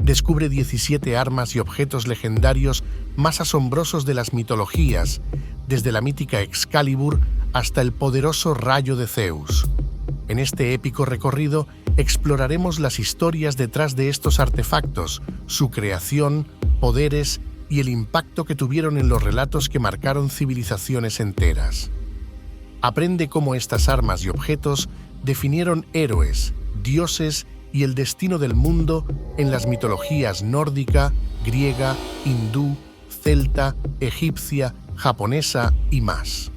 descubre 17 armas y objetos legendarios más asombrosos de las mitologías, desde la mítica Excalibur hasta el poderoso rayo de Zeus. En este épico recorrido exploraremos las historias detrás de estos artefactos, su creación, poderes y el impacto que tuvieron en los relatos que marcaron civilizaciones enteras. Aprende cómo estas armas y objetos definieron héroes, dioses y el destino del mundo en las mitologías nórdica, griega, hindú, celta, egipcia, japonesa y más.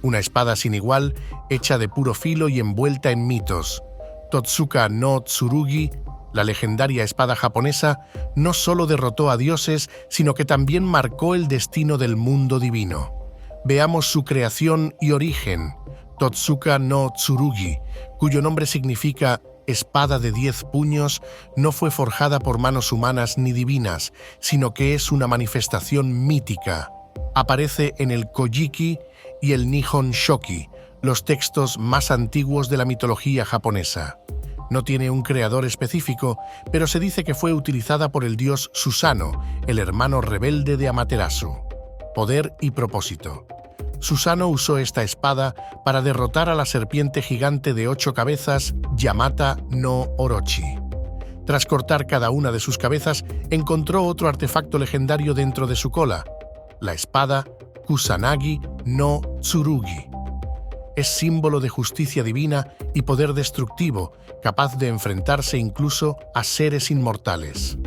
Una espada sin igual, hecha de puro filo y envuelta en mitos. Totsuka no Tsurugi, la legendaria espada japonesa, no solo derrotó a dioses, sino que también marcó el destino del mundo divino. Veamos su creación y origen. Totsuka no Tsurugi, cuyo nombre significa espada de 10 puños, no fue forjada por manos humanas ni divinas, sino que es una manifestación mítica. Aparece en el Kojiki y el Nihon Shoki, los textos más antiguos de la mitología japonesa. No tiene un creador específico, pero se dice que fue utilizada por el dios Susano, el hermano rebelde de Amaterasu. Poder y propósito. Susano usó esta espada para derrotar a la serpiente gigante de 8 cabezas, Yamata no Orochi. Tras cortar cada una de sus cabezas, encontró otro artefacto legendario dentro de su cola, la espada Kusanagi no Tsurugi. Es símbolo de justicia divina y poder destructivo, capaz de enfrentarse incluso a seres inmortales.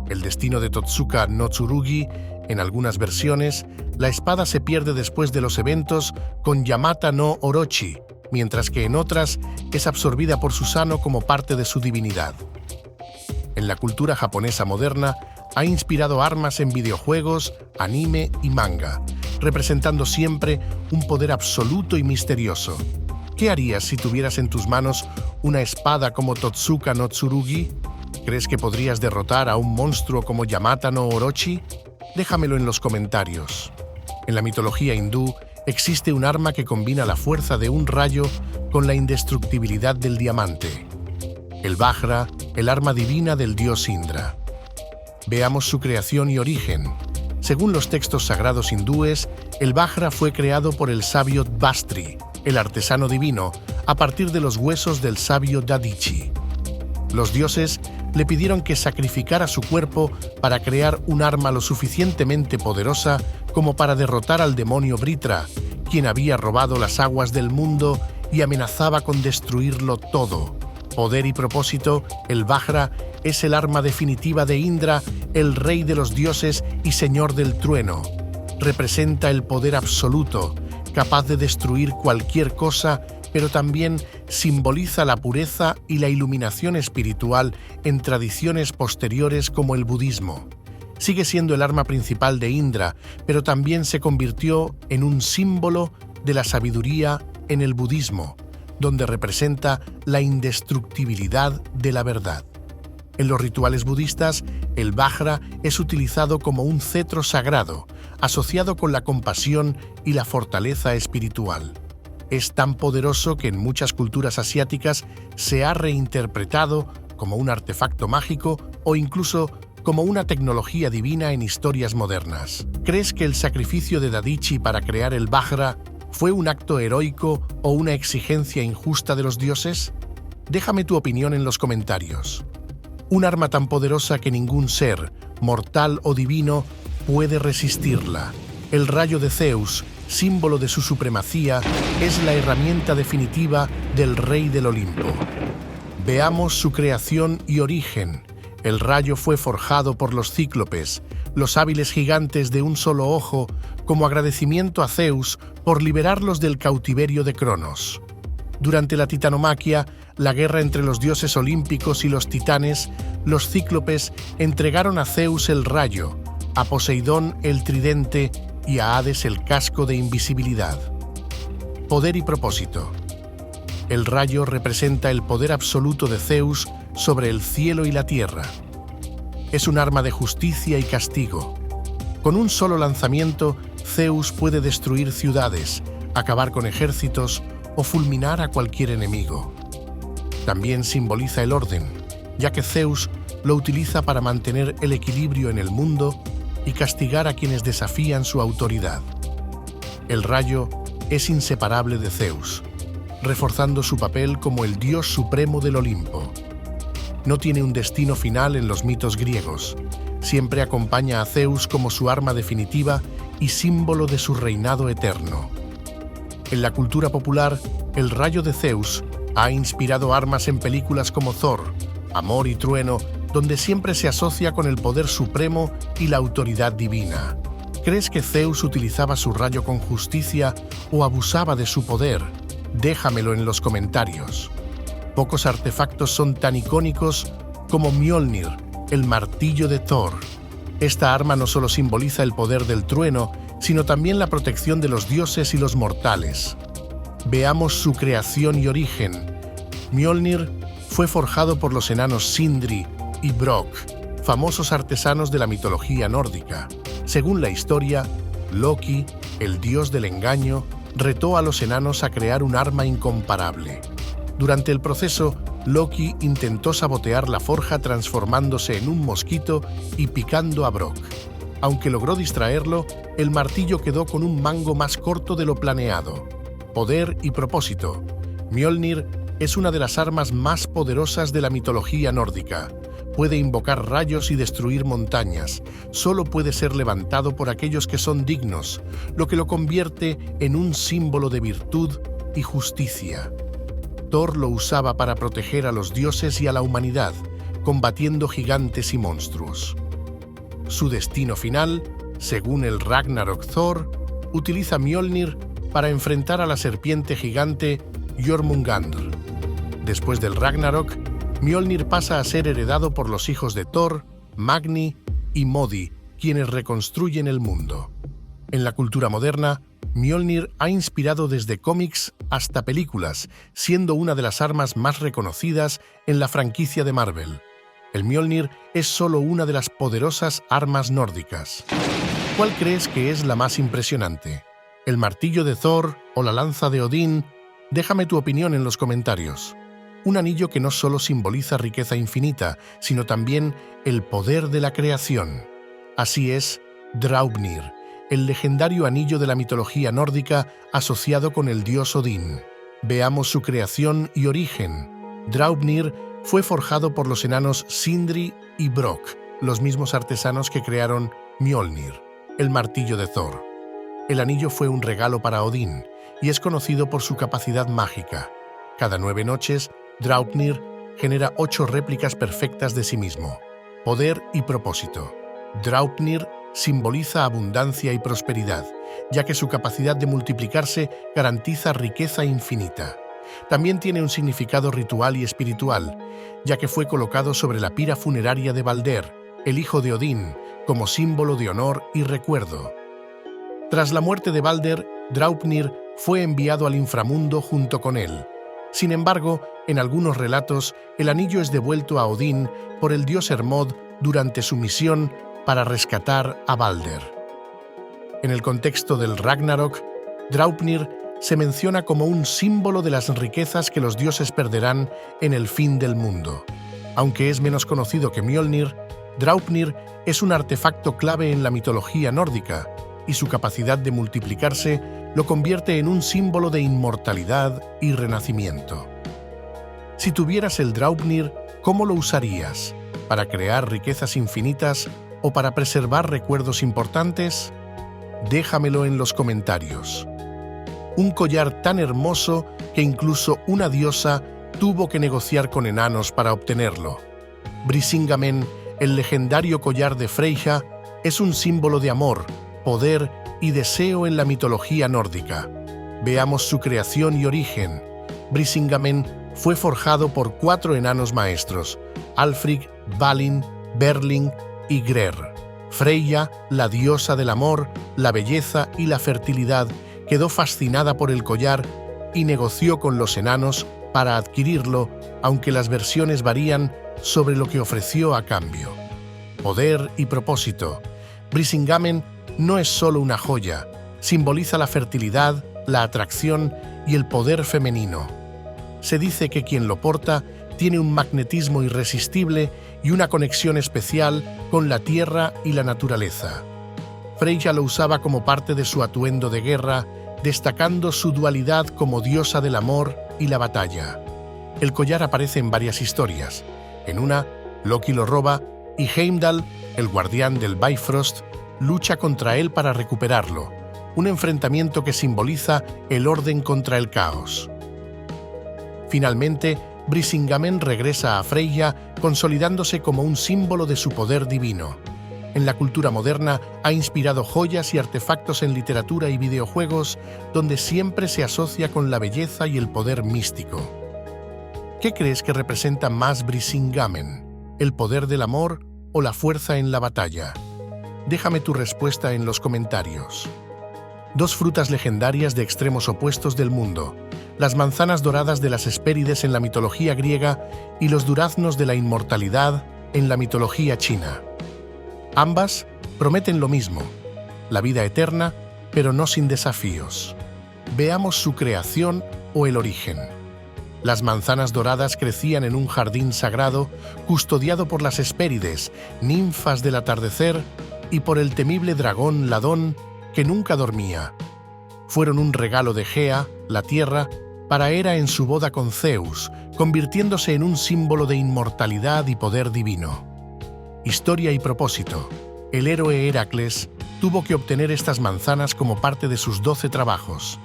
El destino de Totsuka no Tsurugi. En algunas versiones, la espada se pierde después de los eventos con Yamata no Orochi, mientras que en otras es absorbida por Susano como parte de su divinidad. En la cultura japonesa moderna, ha inspirado armas en videojuegos, anime y manga, representando siempre un poder absoluto y misterioso. ¿Qué harías si tuvieras en tus manos una espada como Totsuka no Tsurugi? ¿Crees que podrías derrotar a un monstruo como Yamata no Orochi? Déjamelo en los comentarios. En la mitología hindú existe un arma que combina la fuerza de un rayo con la indestructibilidad del diamante. El Vajra, el arma divina del dios Indra. Veamos su creación y origen. Según los textos sagrados hindúes, el Vajra fue creado por el sabio Dvastri, el artesano divino, a partir de los huesos del sabio Dadichi. Los dioses le pidieron que sacrificara su cuerpo para crear un arma lo suficientemente poderosa como para derrotar al demonio Vritra, quien había robado las aguas del mundo y amenazaba con destruirlo todo. Poder y propósito, el Vajra es el arma definitiva de Indra, el rey de los dioses y señor del trueno. Representa el poder absoluto, capaz de destruir cualquier cosa, pero también simboliza la pureza y la iluminación espiritual en tradiciones posteriores como el budismo. Sigue siendo el arma principal de Indra, pero también se convirtió en un símbolo de la sabiduría en el budismo, donde representa la indestructibilidad de la verdad. En los rituales budistas, el Vajra es utilizado como un cetro sagrado, asociado con la compasión y la fortaleza espiritual. Es tan poderoso que en muchas culturas asiáticas se ha reinterpretado como un artefacto mágico o incluso como una tecnología divina en historias modernas. ¿Crees que el sacrificio de Dadichi para crear el Vajra fue un acto heroico o una exigencia injusta de los dioses? Déjame tu opinión en los comentarios. Un arma tan poderosa que ningún ser, mortal o divino, puede resistirla. El rayo de Zeus, símbolo de su supremacía, es la herramienta definitiva del rey del Olimpo. Veamos su creación y origen. El rayo fue forjado por los cíclopes, los hábiles gigantes de un solo ojo, como agradecimiento a Zeus por liberarlos del cautiverio de Cronos. Durante la titanomaquia, la guerra entre los dioses olímpicos y los titanes, los cíclopes entregaron a Zeus el rayo, a Poseidón el tridente y a Hades el casco de invisibilidad. Poder y propósito. El rayo representa el poder absoluto de Zeus sobre el cielo y la tierra. Es un arma de justicia y castigo. Con un solo lanzamiento, Zeus puede destruir ciudades, acabar con ejércitos o fulminar a cualquier enemigo. También simboliza el orden, ya que Zeus lo utiliza para mantener el equilibrio en el mundo y castigar a quienes desafían su autoridad. El rayo es inseparable de Zeus, reforzando su papel como el dios supremo del Olimpo. No tiene un destino final en los mitos griegos. Siempre acompaña a Zeus como su arma definitiva y símbolo de su reinado eterno. En la cultura popular, el rayo de Zeus ha inspirado armas en películas como Thor, Amor y Trueno, donde siempre se asocia con el poder supremo y la autoridad divina. ¿Crees que Zeus utilizaba su rayo con justicia o abusaba de su poder? Déjamelo en los comentarios. Pocos artefactos son tan icónicos como Mjolnir, el martillo de Thor. Esta arma no solo simboliza el poder del trueno, sino también la protección de los dioses y los mortales. Veamos su creación y origen. Mjolnir fue forjado por los enanos Sindri y Brok, famosos artesanos de la mitología nórdica. Según la historia, Loki, el dios del engaño, retó a los enanos a crear un arma incomparable. Durante el proceso, Loki intentó sabotear la forja transformándose en un mosquito y picando a Brok. Aunque logró distraerlo, el martillo quedó con un mango más corto de lo planeado. Poder y propósito. Mjolnir es una de las armas más poderosas de la mitología nórdica. Puede invocar rayos y destruir montañas. Solo puede ser levantado por aquellos que son dignos, lo que lo convierte en un símbolo de virtud y justicia. Thor lo usaba para proteger a los dioses y a la humanidad, combatiendo gigantes y monstruos. Su destino final, según el Ragnarok Thor, utiliza Mjolnir para enfrentar a la serpiente gigante Jormungandr. Después del Ragnarok, Mjolnir pasa a ser heredado por los hijos de Thor, Magni y Modi, quienes reconstruyen el mundo. En la cultura moderna, Mjolnir ha inspirado desde cómics hasta películas, siendo una de las armas más reconocidas en la franquicia de Marvel. El Mjolnir es solo una de las poderosas armas nórdicas. ¿Cuál crees que es la más impresionante? ¿El martillo de Thor o la lanza de Odín? Déjame tu opinión en los comentarios. Un anillo que no solo simboliza riqueza infinita, sino también el poder de la creación. Así es, Draupnir, el legendario anillo de la mitología nórdica asociado con el dios Odín. Veamos su creación y origen. Draupnir fue forjado por los enanos Sindri y Brok, los mismos artesanos que crearon Mjolnir, el martillo de Thor. El anillo fue un regalo para Odín y es conocido por su capacidad mágica. Cada 9 noches, Draupnir genera 8 réplicas perfectas de sí mismo. Poder y propósito. Draupnir simboliza abundancia y prosperidad, ya que su capacidad de multiplicarse garantiza riqueza infinita. También tiene un significado ritual y espiritual, ya que fue colocado sobre la pira funeraria de Balder, el hijo de Odín, como símbolo de honor y recuerdo. Tras la muerte de Balder, Draupnir fue enviado al inframundo junto con él. Sin embargo, en algunos relatos, el anillo es devuelto a Odín por el dios Hermod durante su misión para rescatar a Balder. En el contexto del Ragnarok, Draupnir se menciona como un símbolo de las riquezas que los dioses perderán en el fin del mundo. Aunque es menos conocido que Mjolnir, Draupnir es un artefacto clave en la mitología nórdica, y su capacidad de multiplicarse lo convierte en un símbolo de inmortalidad y renacimiento. Si tuvieras el Draupnir, ¿cómo lo usarías? ¿Para crear riquezas infinitas o para preservar recuerdos importantes? Déjamelo en los comentarios. Un collar tan hermoso que incluso una diosa tuvo que negociar con enanos para obtenerlo. Brisingamen, el legendario collar de Freyja, es un símbolo de amor, poder y deseo en la mitología nórdica. Veamos su creación y origen. Brisingamen fue forjado por 4 enanos maestros, Alfrig, Balin, Berling y Grer. Freyja, la diosa del amor, la belleza y la fertilidad, quedó fascinada por el collar y negoció con los enanos para adquirirlo, aunque las versiones varían sobre lo que ofreció a cambio. Poder y propósito. Brisingamen no es solo una joya, simboliza la fertilidad, la atracción y el poder femenino. Se dice que quien lo porta tiene un magnetismo irresistible y una conexión especial con la tierra y la naturaleza. Freyja lo usaba como parte de su atuendo de guerra, destacando su dualidad como diosa del amor y la batalla. El collar aparece en varias historias. En una, Loki lo roba y Heimdall, el guardián del Bifrost, lucha contra él para recuperarlo, un enfrentamiento que simboliza el orden contra el caos. Finalmente, Brisingamen regresa a Freyja, consolidándose como un símbolo de su poder divino. En la cultura moderna ha inspirado joyas y artefactos en literatura y videojuegos, donde siempre se asocia con la belleza y el poder místico. ¿Qué crees que representa más Brisingamen? ¿El poder del amor o la fuerza en la batalla? Déjame tu respuesta en los comentarios. Dos frutas legendarias de extremos opuestos del mundo: las manzanas doradas de las Hespérides en la mitología griega y los duraznos de la inmortalidad en la mitología china. Ambas prometen lo mismo: la vida eterna, pero no sin desafíos. Veamos su creación o el origen. Las manzanas doradas crecían en un jardín sagrado custodiado por las Hespérides, ninfas del atardecer, y por el temible dragón Ladón, que nunca dormía. Fueron un regalo de Gea, la tierra, para Hera en su boda con Zeus, convirtiéndose en un símbolo de inmortalidad y poder divino. Historia y propósito. El héroe Heracles tuvo que obtener estas manzanas como parte de sus 12 trabajos.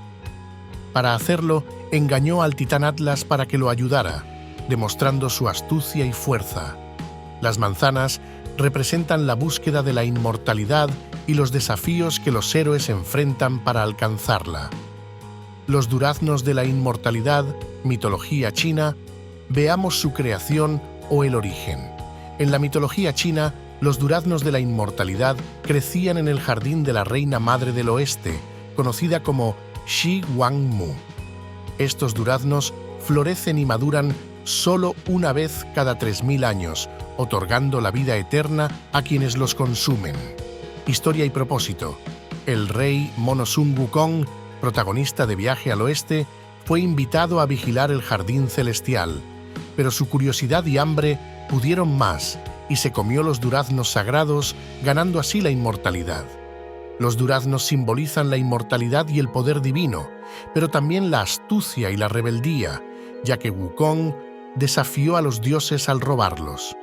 Para hacerlo, engañó al titán Atlas para que lo ayudara, demostrando su astucia y fuerza. Las manzanas representan la búsqueda de la inmortalidad y los desafíos que los héroes enfrentan para alcanzarla. Los duraznos de la inmortalidad, mitología china. Veamos su creación o el origen. En la mitología china, los duraznos de la inmortalidad crecían en el jardín de la reina madre del oeste, conocida como Shi Wang Mu. Estos duraznos florecen y maduran solo una vez cada 3000 años, otorgando la vida eterna a quienes los consumen. Historia y propósito. El rey Monosun Wukong, protagonista de Viaje al Oeste, fue invitado a vigilar el jardín celestial, pero su curiosidad y hambre pudieron más y se comió los duraznos sagrados, ganando así la inmortalidad. Los duraznos simbolizan la inmortalidad y el poder divino, pero también la astucia y la rebeldía, ya que Wukong desafió a los dioses al robarlos.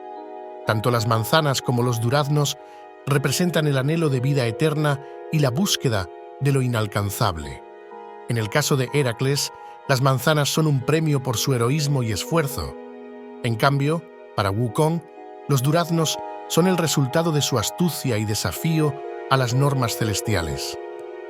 Tanto las manzanas como los duraznos representan el anhelo de vida eterna y la búsqueda de lo inalcanzable. En el caso de Heracles, las manzanas son un premio por su heroísmo y esfuerzo. En cambio, para Wukong, los duraznos son el resultado de su astucia y desafío a las normas celestiales.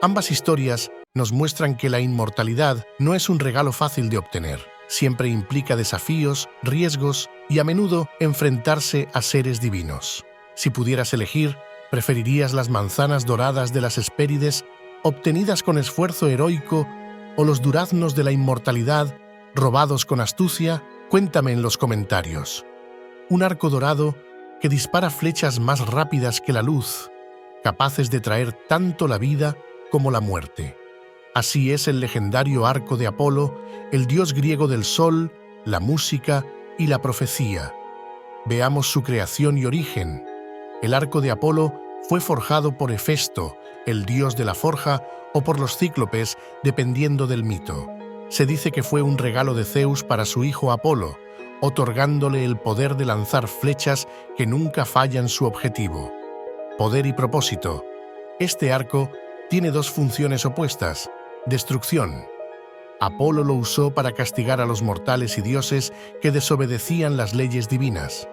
Ambas historias nos muestran que la inmortalidad no es un regalo fácil de obtener. Siempre implica desafíos, riesgos y a menudo enfrentarse a seres divinos. Si pudieras elegir, ¿preferirías las manzanas doradas de las Hespérides, obtenidas con esfuerzo heroico, o los duraznos de la inmortalidad, robados con astucia? Cuéntame en los comentarios. Un arco dorado que dispara flechas más rápidas que la luz, capaces de traer tanto la vida como la muerte. Así es el legendario arco de Apolo, el dios griego del sol, la música y la profecía. Veamos su creación y origen. El arco de Apolo fue forjado por Hefesto, el dios de la forja, o por los cíclopes, dependiendo del mito. Se dice que fue un regalo de Zeus para su hijo Apolo, otorgándole el poder de lanzar flechas que nunca fallan su objetivo. Poder y propósito. Este arco tiene dos funciones opuestas: destrucción. Apolo lo usó para castigar a los mortales y dioses que desobedecían las leyes divinas.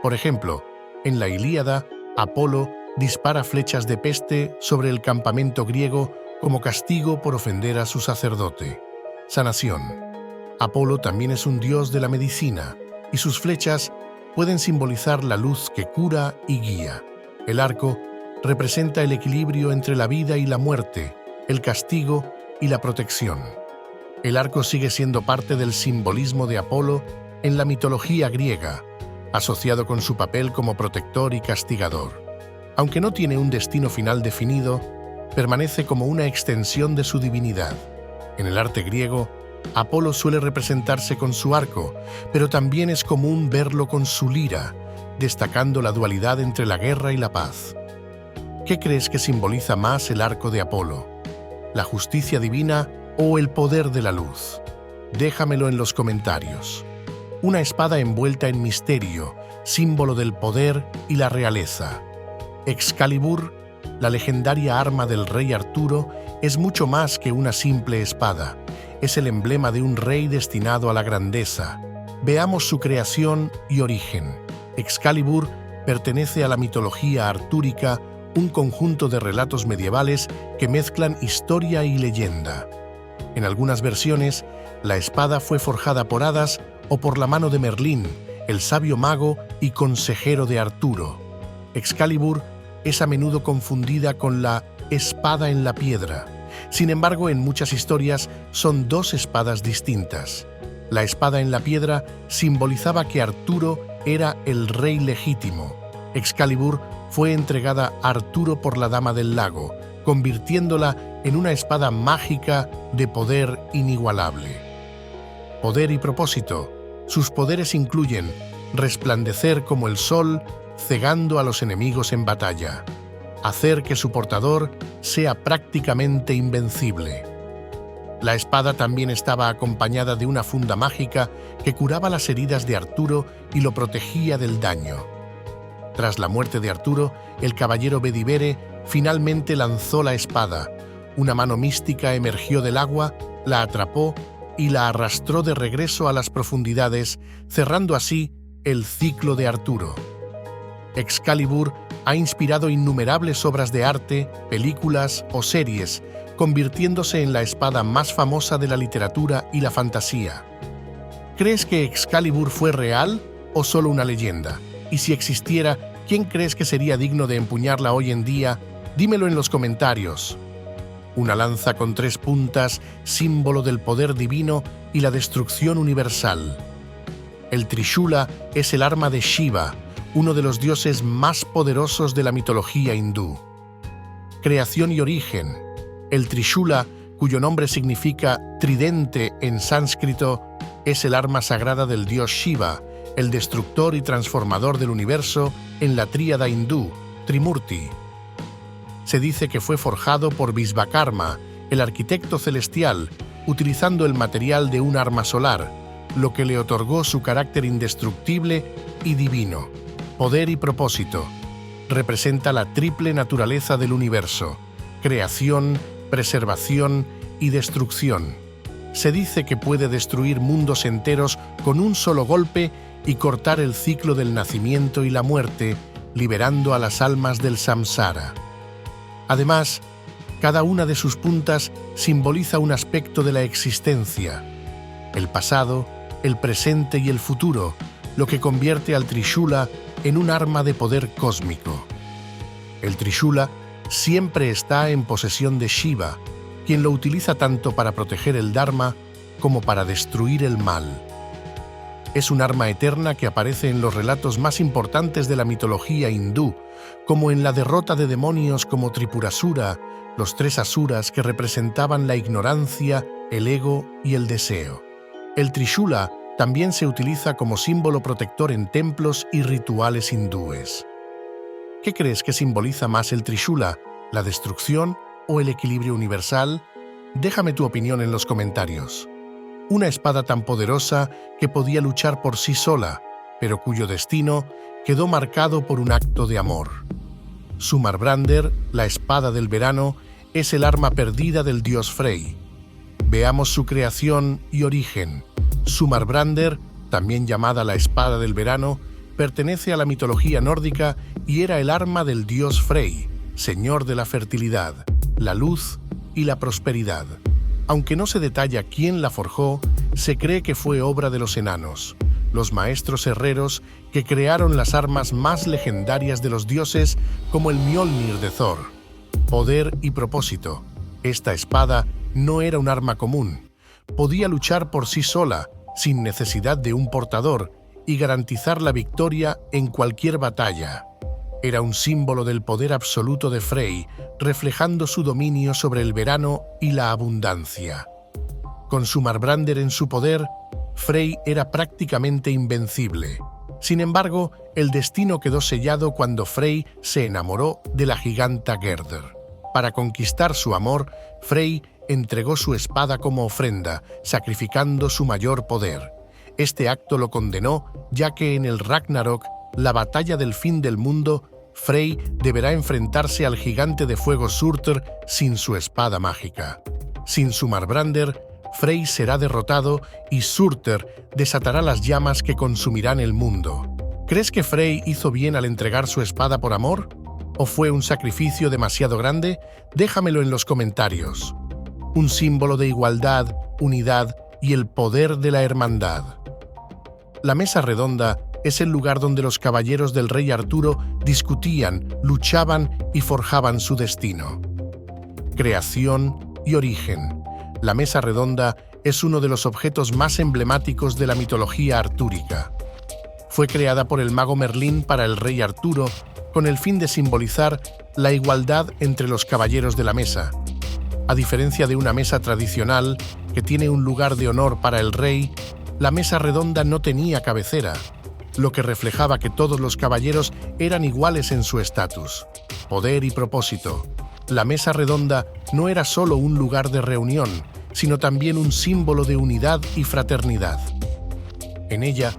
Por ejemplo, en la Ilíada, Apolo dispara flechas de peste sobre el campamento griego como castigo por ofender a su sacerdote. Sanación. Apolo también es un dios de la medicina, y sus flechas pueden simbolizar la luz que cura y guía. El arco representa el equilibrio entre la vida y la muerte, el castigo y la protección. El arco sigue siendo parte del simbolismo de Apolo en la mitología griega, asociado con su papel como protector y castigador. Aunque no tiene un destino final definido, permanece como una extensión de su divinidad. En el arte griego, Apolo suele representarse con su arco, pero también es común verlo con su lira, destacando la dualidad entre la guerra y la paz. ¿Qué crees que simboliza más el arco de Apolo? ¿La justicia divina o el poder de la luz? Déjamelo en los comentarios. Una espada envuelta en misterio, símbolo del poder y la realeza. Excalibur, la legendaria arma del rey Arturo, es mucho más que una simple espada. Es el emblema de un rey destinado a la grandeza. Veamos su creación y origen. Excalibur pertenece a la mitología artúrica, un conjunto de relatos medievales que mezclan historia y leyenda. En algunas versiones, la espada fue forjada por hadas o por la mano de Merlín, el sabio mago y consejero de Arturo. Excalibur es a menudo confundida con la espada en la piedra. Sin embargo, en muchas historias son dos espadas distintas. La espada en la piedra simbolizaba que Arturo era el rey legítimo. Excalibur fue entregada a Arturo por la Dama del Lago, convirtiéndola en una espada mágica de poder inigualable. Poder y propósito. Sus poderes incluyen resplandecer como el sol, cegando a los enemigos en batalla, hacer que su portador sea prácticamente invencible. La espada también estaba acompañada de una funda mágica que curaba las heridas de Arturo y lo protegía del daño. Tras la muerte de Arturo, el caballero Bedivere finalmente lanzó la espada. Una mano mística emergió del agua, la atrapó y la arrastró de regreso a las profundidades, cerrando así el ciclo de Arturo. Excalibur ha inspirado innumerables obras de arte, películas o series, convirtiéndose en la espada más famosa de la literatura y la fantasía. ¿Crees que Excalibur fue real o solo una leyenda? Y si existiera, ¿quién crees que sería digno de empuñarla hoy en día? Dímelo en los comentarios. Una lanza con 3 puntas, símbolo del poder divino y la destrucción universal. El Trishula es el arma de Shiva, uno de los dioses más poderosos de la mitología hindú. Creación y origen. El Trishula, cuyo nombre significa tridente en sánscrito, es el arma sagrada del dios Shiva, el destructor y transformador del universo en la tríada hindú, Trimurti. Se dice que fue forjado por Vishvakarma, el arquitecto celestial, utilizando el material de un arma solar, lo que le otorgó su carácter indestructible y divino. Poder y propósito. Representa la triple naturaleza del universo: creación, preservación y destrucción. Se dice que puede destruir mundos enteros con un solo golpe y cortar el ciclo del nacimiento y la muerte, liberando a las almas del samsara. Además, cada una de sus puntas simboliza un aspecto de la existencia: el pasado, el presente y el futuro, lo que convierte al Trishula en un arma de poder cósmico. El Trishula siempre está en posesión de Shiva, quien lo utiliza tanto para proteger el Dharma como para destruir el mal. Es un arma eterna que aparece en los relatos más importantes de la mitología hindú, como en la derrota de demonios como Tripurasura, los 3 asuras que representaban la ignorancia, el ego y el deseo. El Trishula también se utiliza como símbolo protector en templos y rituales hindúes. ¿Qué crees que simboliza más el Trishula, la destrucción o el equilibrio universal? Déjame tu opinión en los comentarios. Una espada tan poderosa que podía luchar por sí sola, pero cuyo destino quedó marcado por un acto de amor. Sumarbrander, la espada del verano, es el arma perdida del dios Frey. Veamos su creación y origen. Sumarbrander, también llamada la espada del verano, pertenece a la mitología nórdica y era el arma del dios Frey, señor de la fertilidad, la luz y la prosperidad. Aunque no se detalla quién la forjó, se cree que fue obra de los enanos, los maestros herreros que crearon las armas más legendarias de los dioses, como el Mjolnir de Thor. Poder y propósito. Esta espada no era un arma común. Podía luchar por sí sola, sin necesidad de un portador, y garantizar la victoria en cualquier batalla. Era un símbolo del poder absoluto de Frey, reflejando su dominio sobre el verano y la abundancia. Con Sumarbrander en su poder, Frey era prácticamente invencible. Sin embargo, el destino quedó sellado cuando Frey se enamoró de la giganta Gerdur. Para conquistar su amor, Frey entregó su espada como ofrenda, sacrificando su mayor poder. Este acto lo condenó, ya que en el Ragnarok, la batalla del fin del mundo, Frey deberá enfrentarse al gigante de fuego Surtr sin su espada mágica. Sin su Marbrander, Frey será derrotado y Surtr desatará las llamas que consumirán el mundo. ¿Crees que Frey hizo bien al entregar su espada por amor? ¿O fue un sacrificio demasiado grande? Déjamelo en los comentarios. Un símbolo de igualdad, unidad y el poder de la hermandad. La mesa redonda es el lugar donde los caballeros del rey Arturo discutían, luchaban y forjaban su destino. Creación y origen. La mesa redonda es uno de los objetos más emblemáticos de la mitología artúrica. Fue creada por el mago Merlín para el rey Arturo con el fin de simbolizar la igualdad entre los caballeros de la mesa. A diferencia de una mesa tradicional que tiene un lugar de honor para el rey, la mesa redonda no tenía cabecera, lo que reflejaba que todos los caballeros eran iguales en su estatus, poder y propósito. La mesa redonda no era solo un lugar de reunión, sino también un símbolo de unidad y fraternidad. En ella,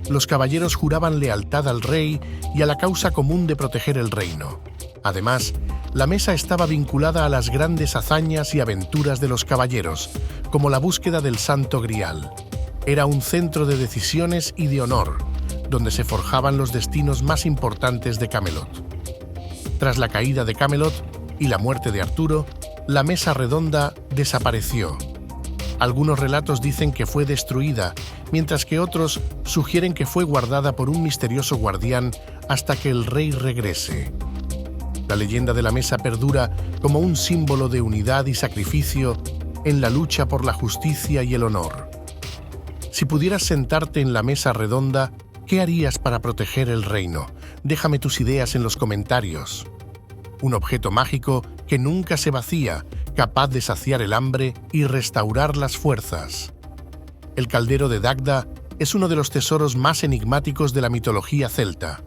los caballeros juraban lealtad al rey y a la causa común de proteger el reino. Además, la mesa estaba vinculada a las grandes hazañas y aventuras de los caballeros, como la búsqueda del Santo Grial. Era un centro de decisiones y de honor, donde se forjaban los destinos más importantes de Camelot. Tras la caída de Camelot y la muerte de Arturo, la mesa redonda desapareció. Algunos relatos dicen que fue destruida, mientras que otros sugieren que fue guardada por un misterioso guardián hasta que el rey regrese. La leyenda de la mesa perdura como un símbolo de unidad y sacrificio en la lucha por la justicia y el honor. Si pudieras sentarte en la mesa redonda, ¿qué harías para proteger el reino? Déjame tus ideas en los comentarios. Un objeto mágico que nunca se vacía, capaz de saciar el hambre y restaurar las fuerzas. El caldero de Dagda es uno de los tesoros más enigmáticos de la mitología celta.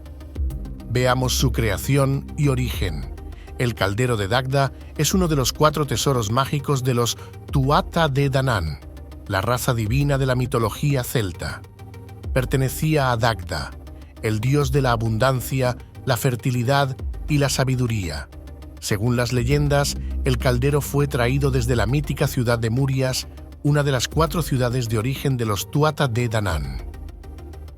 Veamos su creación y origen. El caldero de Dagda es uno de los 4 tesoros mágicos de los Tuatha Dé Danann, la raza divina de la mitología celta. Pertenecía a Dagda, el dios de la abundancia, la fertilidad y la sabiduría. Según las leyendas, el caldero fue traído desde la mítica ciudad de Murias, una de las 4 ciudades de origen de los Tuatha Dé Danann.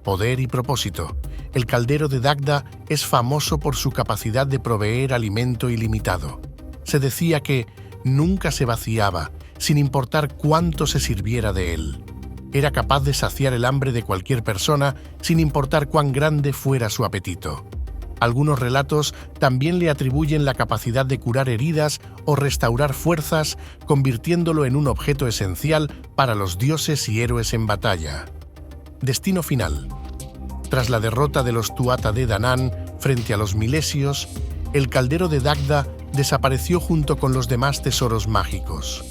Poder y propósito. El caldero de Dagda es famoso por su capacidad de proveer alimento ilimitado. Se decía que nunca se vaciaba, sin importar cuánto se sirviera de él. Era capaz de saciar el hambre de cualquier persona, sin importar cuán grande fuera su apetito. Algunos relatos también le atribuyen la capacidad de curar heridas o restaurar fuerzas, convirtiéndolo en un objeto esencial para los dioses y héroes en batalla. Destino final. Tras la derrota de los Tuatha Dé Danann frente a los milesios, el caldero de Dagda desapareció junto con los demás tesoros mágicos.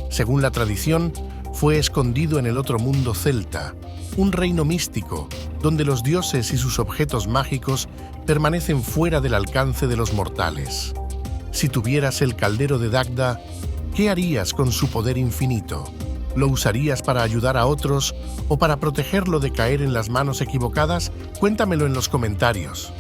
Según la tradición, fue escondido en el otro mundo celta, un reino místico donde los dioses y sus objetos mágicos permanecen fuera del alcance de los mortales. Si tuvieras el caldero de Dagda, ¿qué harías con su poder infinito? ¿Lo usarías para ayudar a otros o para protegerlo de caer en las manos equivocadas? Cuéntamelo en los comentarios.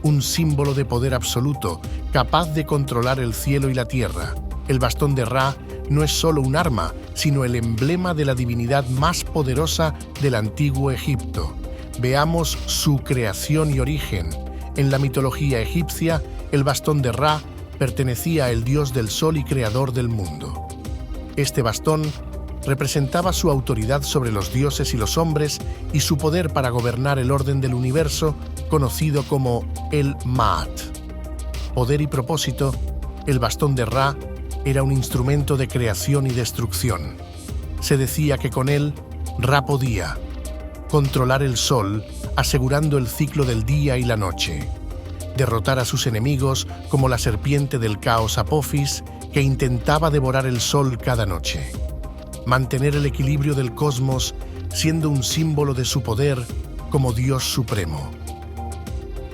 Un símbolo de poder absoluto, capaz de controlar el cielo y la tierra. El bastón de Ra no es solo un arma, sino el emblema de la divinidad más poderosa del antiguo Egipto. Veamos su creación y origen. En la mitología egipcia, el bastón de Ra pertenecía al dios del sol y creador del mundo. Este bastón representaba su autoridad sobre los dioses y los hombres y su poder para gobernar el orden del universo, conocido como el Ma'at. Poder y propósito, el bastón de Ra era un instrumento de creación y destrucción. Se decía que con él, Ra podía controlar el sol, asegurando el ciclo del día y la noche, derrotar a sus enemigos como la serpiente del caos Apophis, que intentaba devorar el sol cada noche, mantener el equilibrio del cosmos, siendo un símbolo de su poder, como Dios supremo.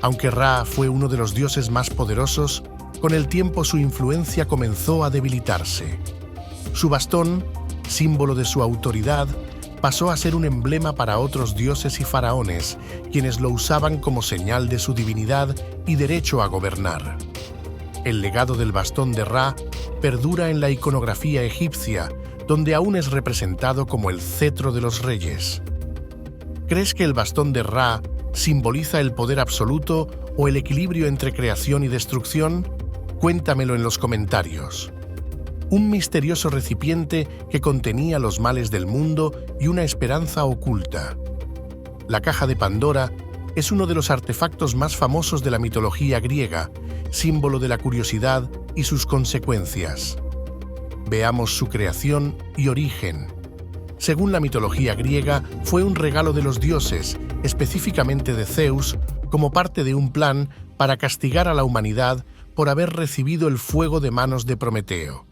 Aunque Ra fue uno de los dioses más poderosos, con el tiempo su influencia comenzó a debilitarse. Su bastón, símbolo de su autoridad, pasó a ser un emblema para otros dioses y faraones, quienes lo usaban como señal de su divinidad y derecho a gobernar. El legado del bastón de Ra perdura en la iconografía egipcia, donde aún es representado como el cetro de los reyes. ¿Crees que el bastón de Ra simboliza el poder absoluto o el equilibrio entre creación y destrucción? Cuéntamelo en los comentarios. Un misterioso recipiente que contenía los males del mundo y una esperanza oculta. La caja de Pandora es uno de los artefactos más famosos de la mitología griega, símbolo de la curiosidad y sus consecuencias. Veamos su creación y origen. Según la mitología griega, fue un regalo de los dioses, específicamente de Zeus, como parte de un plan para castigar a la humanidad por haber recibido el fuego de manos de Prometeo.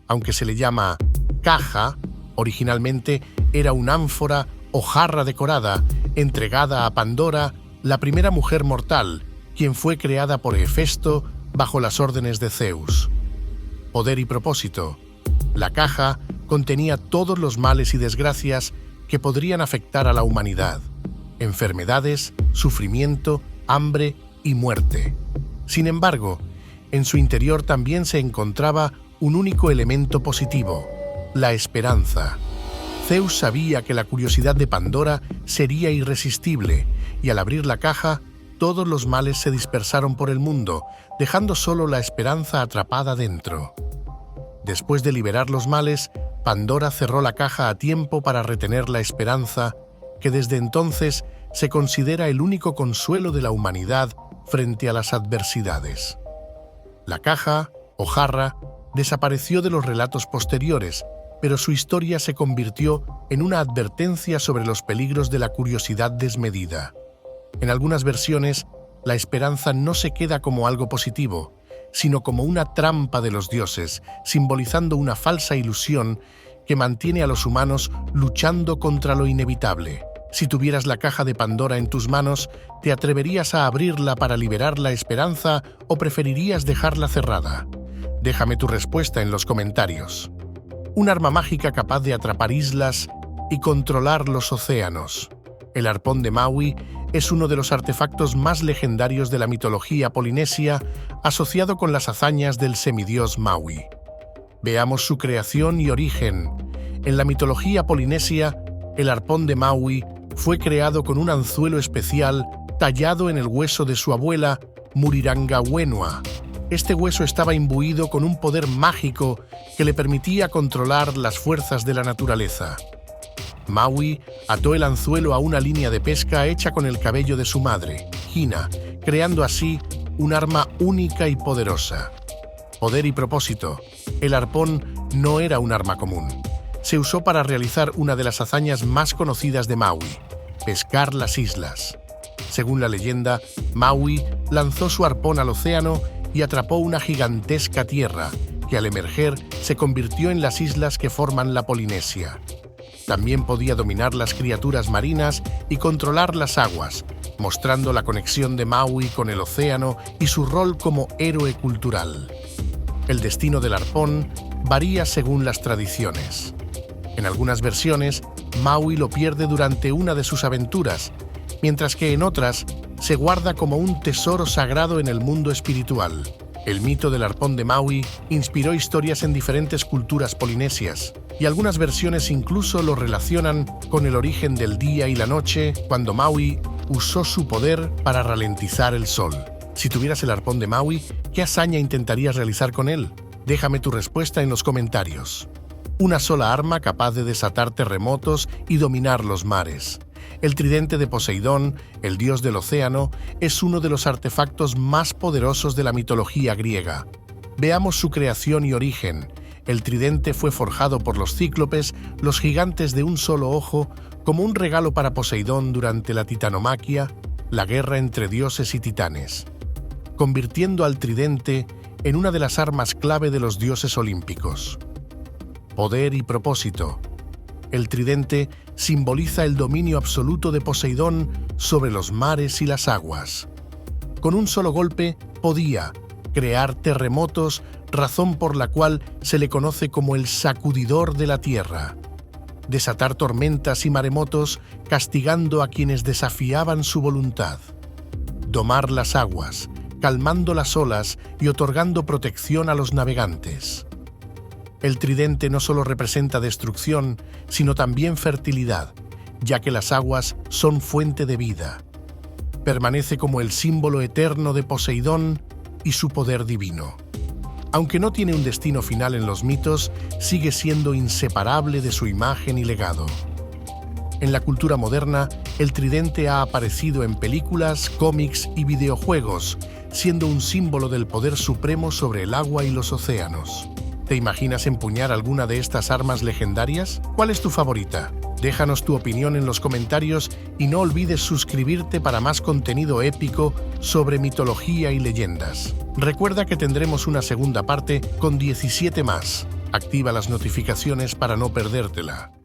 Aunque se le llama caja, originalmente era una ánfora o jarra decorada, entregada a Pandora, la primera mujer mortal, quien fue creada por Hefesto bajo las órdenes de Zeus. Poder y propósito. La caja contenía todos los males y desgracias que podrían afectar a la humanidad: enfermedades, sufrimiento, hambre y muerte. Sin embargo, en su interior también se encontraba un único elemento positivo: la esperanza. Zeus sabía que la curiosidad de Pandora sería irresistible, y al abrir la caja, todos los males se dispersaron por el mundo, dejando solo la esperanza atrapada dentro. Después de liberar los males, Pandora cerró la caja a tiempo para retener la esperanza, que desde entonces se considera el único consuelo de la humanidad frente a las adversidades. La caja, o jarra, desapareció de los relatos posteriores, pero su historia se convirtió en una advertencia sobre los peligros de la curiosidad desmedida. En algunas versiones, la esperanza no se queda como algo positivo, sino como una trampa de los dioses, simbolizando una falsa ilusión que mantiene a los humanos luchando contra lo inevitable. Si tuvieras la caja de Pandora en tus manos, ¿te atreverías a abrirla para liberar la esperanza o preferirías dejarla cerrada? Déjame tu respuesta en los comentarios. Un arma mágica capaz de atrapar islas y controlar los océanos. El arpón de Maui es uno de los artefactos más legendarios de la mitología polinesia, asociado con las hazañas del semidios Maui. Veamos su creación y origen. En la mitología polinesia, el arpón de Maui fue creado con un anzuelo especial tallado en el hueso de su abuela, Murirangawenua. Este hueso estaba imbuido con un poder mágico que le permitía controlar las fuerzas de la naturaleza. Maui ató el anzuelo a una línea de pesca hecha con el cabello de su madre, Hina, creando así un arma única y poderosa. Poder y propósito. El arpón no era un arma común. Se usó para realizar una de las hazañas más conocidas de Maui: pescar las islas. Según la leyenda, Maui lanzó su arpón al océano y atrapó una gigantesca tierra, que al emerger se convirtió en las islas que forman la Polinesia. También podía dominar las criaturas marinas y controlar las aguas, mostrando la conexión de Maui con el océano y su rol como héroe cultural. El destino del arpón varía según las tradiciones. En algunas versiones, Maui lo pierde durante una de sus aventuras, mientras que en otras se guarda como un tesoro sagrado en el mundo espiritual. El mito del arpón de Maui inspiró historias en diferentes culturas polinesias, y algunas versiones incluso lo relacionan con el origen del día y la noche, cuando Maui usó su poder para ralentizar el sol. Si tuvieras el arpón de Maui, ¿qué hazaña intentarías realizar con él? Déjame tu respuesta en los comentarios. Una sola arma capaz de desatar terremotos y dominar los mares. El tridente de Poseidón, el dios del océano, es uno de los artefactos más poderosos de la mitología griega. Veamos su creación y origen. El tridente fue forjado por los cíclopes, los gigantes de un solo ojo, como un regalo para Poseidón durante la titanomaquia, la guerra entre dioses y titanes, convirtiendo al tridente en una de las armas clave de los dioses olímpicos. Poder y propósito. El tridente simboliza el dominio absoluto de Poseidón sobre los mares y las aguas. Con un solo golpe podía crear terremotos, razón por la cual se le conoce como el sacudidor de la tierra. Desatar tormentas y maremotos castigando a quienes desafiaban su voluntad. Domar las aguas, calmando las olas y otorgando protección a los navegantes. El tridente no solo representa destrucción, sino también fertilidad, ya que las aguas son fuente de vida. Permanece como el símbolo eterno de Poseidón y su poder divino. Aunque no tiene un destino final en los mitos, sigue siendo inseparable de su imagen y legado. En la cultura moderna, el tridente ha aparecido en películas, cómics y videojuegos, siendo un símbolo del poder supremo sobre el agua y los océanos. ¿Te imaginas empuñar alguna de estas armas legendarias? ¿Cuál es tu favorita? Déjanos tu opinión en los comentarios y no olvides suscribirte para más contenido épico sobre mitología y leyendas. Recuerda que tendremos una segunda parte con 17 más. Activa las notificaciones para no perdértela.